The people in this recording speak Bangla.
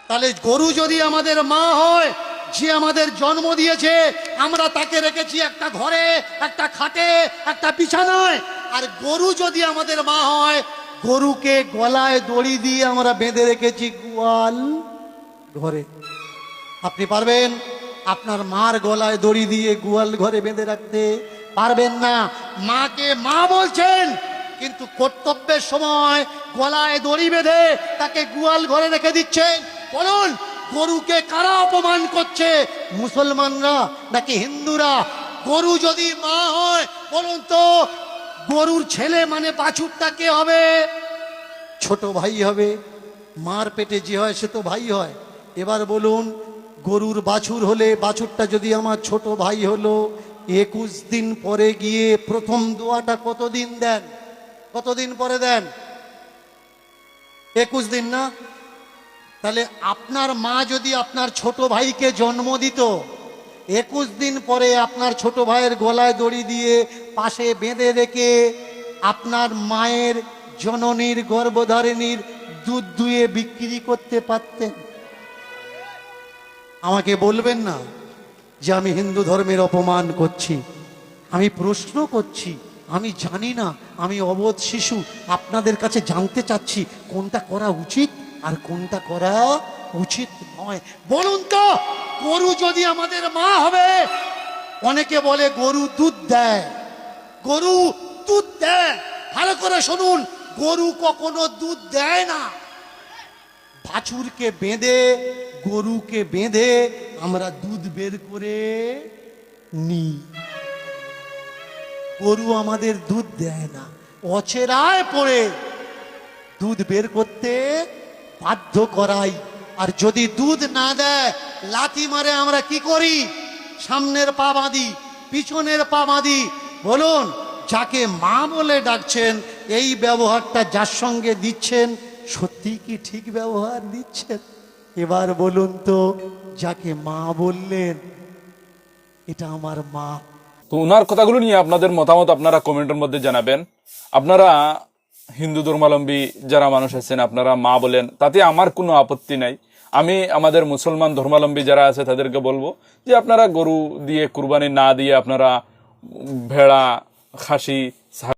তাহলে গরু যদি আমাদের মা হয়, যে আমাদের জন্ম দিয়েছে, আমরা তাকে রেখেছি একটা ঘরে, একটা খাটে, একটা বিছানায়। আর গরু যদি আমাদের মা হয়, গরুকে গলায় দড়ি দিয়ে আমরা বেঁধে রেখেছি গোয়াল ঘরে। আপনি পারবেন আপনার মার গলায় দড়ি দিয়ে গোয়াল ঘরে বেঁধে রাখতে? পারবেন না। মাকে মা বলছেন, কিন্তু কর্তব্যের সময় গলায় দড়ি বেঁধে তাকে গোয়াল ঘরে রেখে দিচ্ছেন। বলুন, গরুকে কারা অপমান করছে? মুসলমানরা নাকি হিন্দুরা? গরু যদি মা হয়, বলুন তো গরুর ছেলে মানে বাছুরটা কে হবে? ছোট ভাই হবে। মার পেটে যে হয় সে তো ভাই হয়। এবার বলুন, গরুর বাছুর হলে, বাছুরটা যদি আমার ছোট ভাই হলো, 21 দিন পরে গিয়ে প্রথম দোয়াটা কতদিন দেন? কতদিন পরে দেন? 21 দিন না? তাহলে আপনার মা যদি আপনার ছোট ভাইকে জন্ম দিত, 21 দিন পরে আপনার ছোট ভাইয়ের গলায় দড়ি দিয়ে পাশে বেঁধে রেখে আপনার মায়ের জননীর গর্ভধারিণীর দুধ দুয়ে বিক্রি করতে পারতেন? আমাকে বলবেন না যে আমি হিন্দু ধর্মের অপমান করছি। আমি প্রশ্ন করছি, আমি জানি না, আমি অবোধ শিশু। আপনাদের কাছে জানতে চাচ্ছি কোনটা করা উচিত আর কোনটা করা উচিত নয়। বলুন তো, গরু যদি আমাদের মা হবে, অনেকে বলে গরু দুধ দেয়, গরু দুধ দেয়। ভালো করে শুনুন, গরু কখনো দুধ দেয় না। বাছুরকে বেঁধে, গরুকে বেঁধে আমরা দুধ বের করে নিই। গরু আমাদের দুধ দেয় না, অচেরায় পড়ে দুধ বের করতে বাধ্য করাই। আর যদি দুধ না দেয়, লাথি মারে আমরা কি করি? সামনের পা বাঁধি, পিছনের পা বাঁধি। বলুন, যাকে মা বলে ডাকছেন, এই ব্যবহারটা যার সঙ্গে দিচ্ছেন, সত্যি কি ঠিক ব্যবহার দিচ্ছেন? এবার বলুন তো, যাকে মা বললেন, এটা আমার মা। তো ওনার কথাগুলো নিয়ে আপনাদের মতামত আপনারা কমেন্টের মধ্যে জানাবেন। আপনারা হিন্দু ধর্মাবলম্বী যারা মানুষ আছেন, আপনারা মা বলেন, তাতে আমার কোনো আপত্তি নাই। আমি আমাদের মুসলমান ধর্মাবলম্বী যারা আছে তাদেরকে বলবো যে আপনারা গরু দিয়ে কুরবানি না দিয়ে আপনারা ভেড়া, খাসি